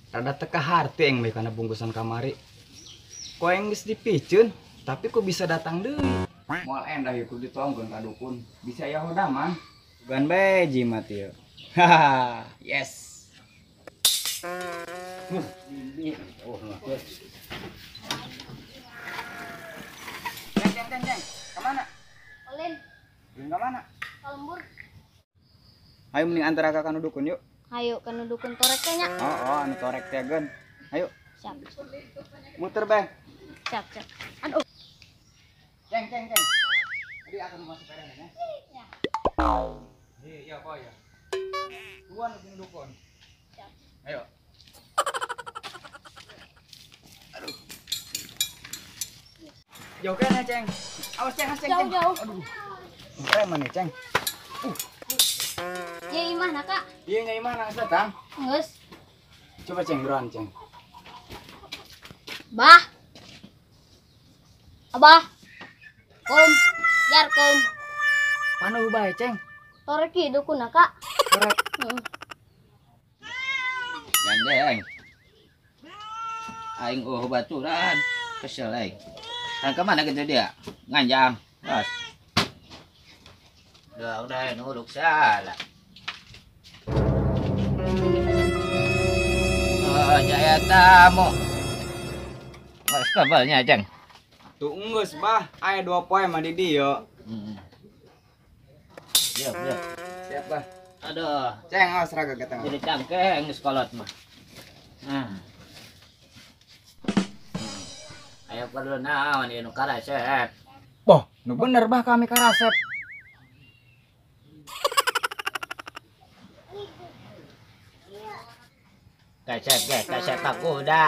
Rada teka hati yang baik karena bungkusan kamari. Kok yang geus dipicun, tapi kok bisa datang deui. Moal endah ieu kudu ditonggon ka dukun. Bisa ya hoda mah. Bukan bae jimat ieu. Hahaha, yes. Oh, bagus. Ceng. Kemana? Olin, Ulin kemana? kalembur. Ayo mending antara ka kanu dukun yuk. Hayu kanu dukun toreknya. Oh, anu torek teh gen. Ayo, Siap. muter bae. Siap. Aduh. Ceng. Jadi akan masuk pereng ya. Ya. Iya, kok ya. Tuan kanu dukun. Siap. Ayo. Aduh. Jauh kan ya, Ceng? Awas, Ceng. Jauh. Aduh. Preman nih, Ceng. Ya imah nak kak. Iya, nyai mana datang? Nges. Coba Ceng, beruan, Ceng. Bah. Abah. Kum. Jar kum. Panu bae, Ceng. Torek ki dukun nak kak. Korek. Gandeng. Aing baturan. Kesel aing. Dan kemana gitu dia? Nganjang. Bos. Udah nuruk salah. Oh, jaya tamu. Mas kabarnya, Ceng. Tuh enggeus, Bah. Aya 2 poe mah di dieu. Siap. Siap, Bah. Aduh, Ceng, awas raga ketemu. jadi cangkeng sekolot mah. Ayo perlu naon ieu nu karasep. Boh, nu bener Bah kami karasep. Kasep Pak Kuda.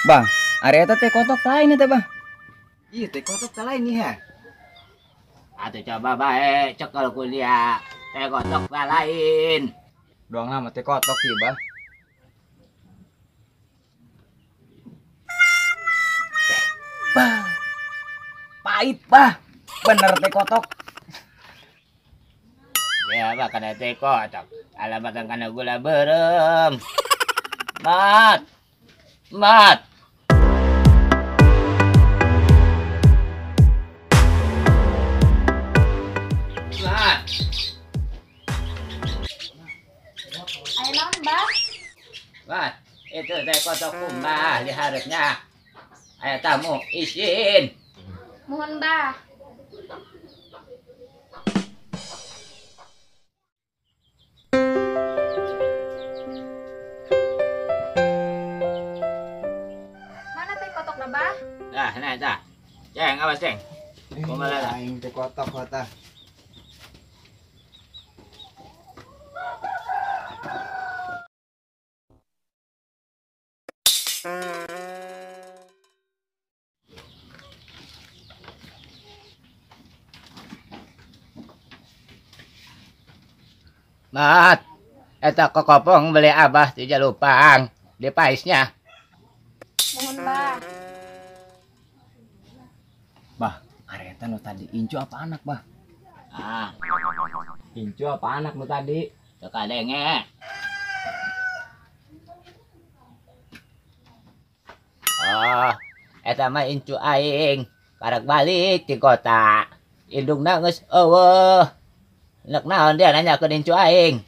Bang, area teh kotok lain teh, Bah. Iya, teh kotok lain nih ya. Atuh coba bae cekel kuliah. Teh kotok lain. Doang nama teh kotok ieu, Bah. Bah. Pahit, Bah. Bener teh kotok. Ya bah kana teh kotok. Alamat kana gula berem. Mat. Ayo naon bah. Mat. Itu teh kotok kumbah diharapnya. Aya tamu izin. Mohon bah. Mana teh kotok na bah? Nah. Ceng, awas Ceng. Kumaha lah. Aing teh kotok kota. Mat. Eta kokopong beli Abah di Jalupang. Di paisnya. Mohon bah. Bah, areta nu tadi incu apa anak, Bah? Ah, Incu apa anak nu tadi? teu kadenge. Oh, eta mah incu aing. Karek balik di kota. Indungna geus eueuh. Nek naon dia nanya ke incu aing.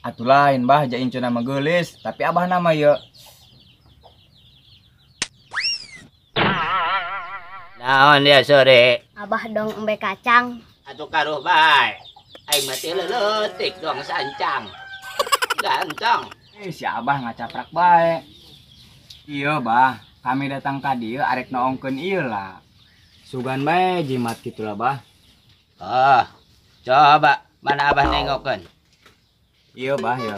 Atuh lain, Bah, ja incu nama geulis, tapi Abah nama ye. Naon dia sore? Abah dong embe kacang. Atuh karuh bae. Aing mati leletik doang sancang. Ganteng. Si Abah ngacaprak bae. Iya, Bah. Kami datang ka dieu arek naongkeun ieu lah. Sugan bae jimat kitu lah, Bah. Oh, coba mana Abah nengokeun. Iya, Bah, ya.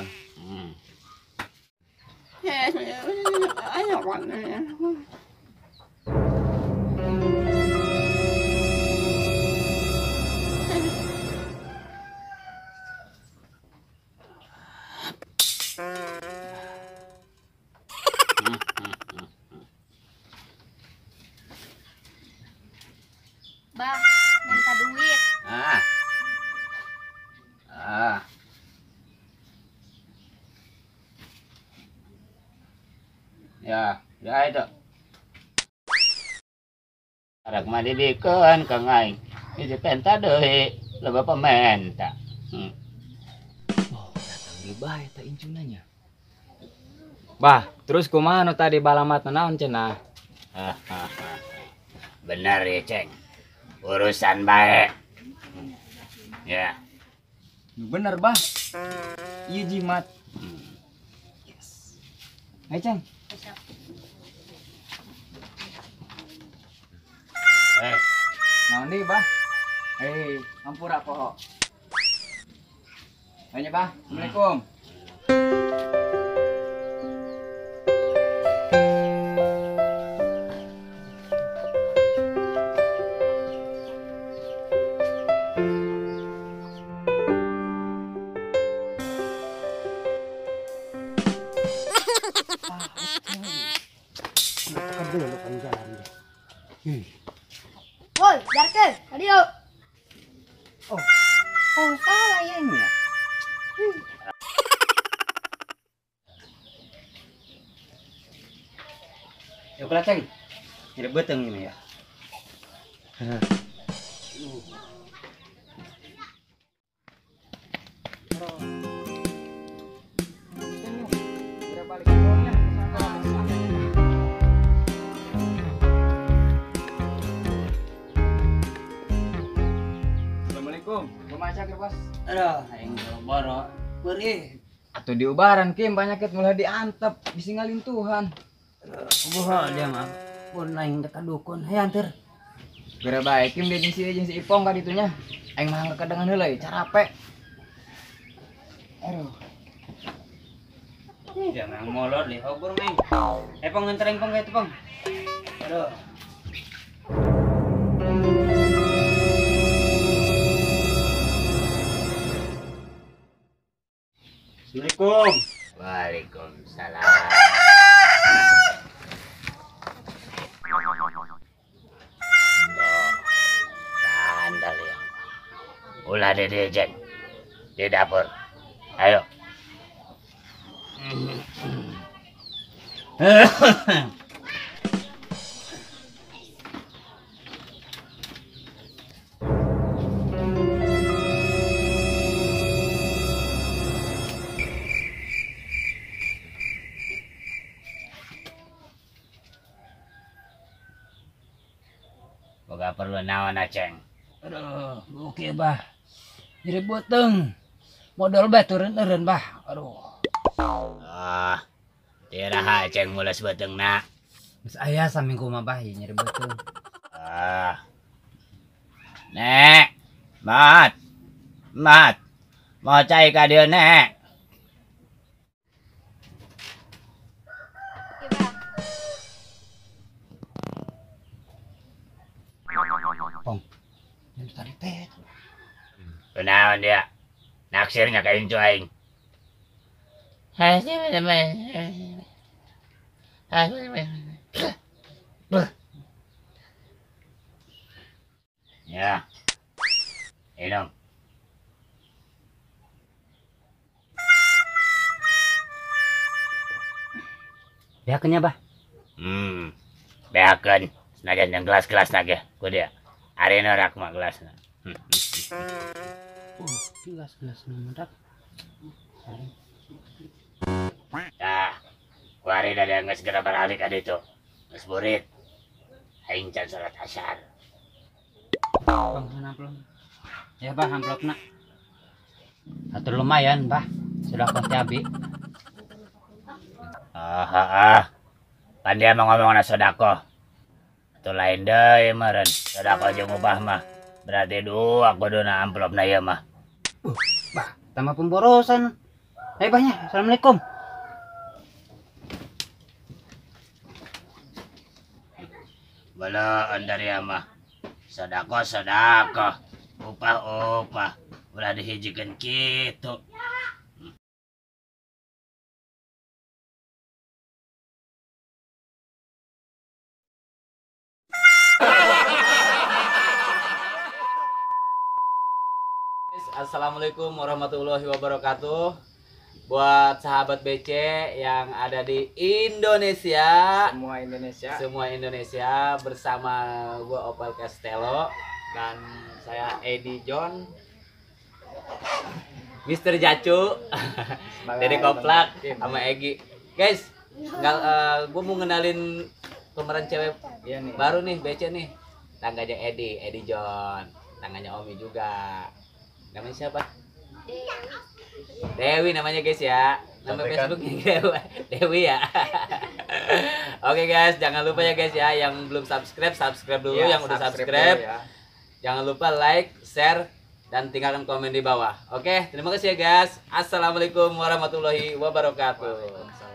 Bah, minta duit. Ah. Ah. Ya itu. Arak mah dibikeun Kang Aing. Itu penta deui, loba pamenta. Oh, datang di bae ta incunanya. Bah, terus kumaha nu tadi balamat naon cenah? Benar ya, Ceng. Urusan baik. Ya. Nu bener, Bah. Ieu jimat. Yes. Ayo, Ceng. Naon deui, Bah? Ampura poho. Ayo, Bah. Assalamualaikum. Woi, Jarkel, tadi yuk. Oh, salah ya ini ya. Yuk lah, Ceng. Jadi beteng ini ya. Assalamualaikum. Kumaha ke, Bos? Aduh, aing boro beurih. Atuh diubaran Kim banyak mulai diantep bisi ngalin Tuhan. Kumaha dia mah pun aing teh ka dukun hayanteur. Gara bae Kim dia jeung si Ipong ka ditunya. Aing mah ngakadengan heula carape. Aduh. Dia mah molor di hobor meng. Pong nganterin Pong ka itu Pong. Aduh. Assalamualaikum. Waalaikumsalam. Sandal ya. Ulah dede Jen. Di dapur. Ayo. Boga perlu naon Aceng. Aduh, oke bah. Jadi beteng. Modal bah turun-turun bah. Aduh. Ah, tiraha Aceng mulas beteungna. Mas ayah saminggu mah bah nyari beteng. Ah. Nek. Mat. Mat. Mau cai ka dieu nek. Yang tadi teh. Kunaon dia? Naksirnya ka incu aing. Ya. Minum. Beakeunnya bah. Beakeun. Senajan yang gelas-gelas nage ku dia. Ari rak mah gelasna. Gelas mendak. Tah. Ku ari da geus segera balik ka ditu. Geus burit. Aing can salat asar. Bang, amplop. Ya bah amplopna. Atau lumayan, bah. Sudah kau cabai. Kan dia mau ngomong na sodako. Itu lain deh meren. Sodako aja ngubah mah. Berarti dua aku na amplop na ya mah. Bah, tambah pemborosan. Ayo bahnya. Assalamualaikum. Balaan dari ya mah. Sodako. Upah. Ulah dihijikan gitu. Assalamualaikum warahmatullahi wabarakatuh. Buat sahabat BC yang ada di Indonesia, semua Indonesia bersama gua Opal Castello dan saya Edi John, Mister Jacu, Dede Koplak sama Egi. Guys, gua mau ngenalin pemeran cewek baru nih BC nih. Tangganya Edi John, tangganya Omi juga. Namanya siapa? Dewi namanya guys ya. Nama Facebooknya Dewi ya. Oke guys, jangan lupa ya guys ya, yang belum subscribe dulu, yang udah subscribe ya. Jangan lupa like, share, dan tinggalkan komen di bawah. Oke, terima kasih ya guys. Assalamualaikum warahmatullahi wabarakatuh.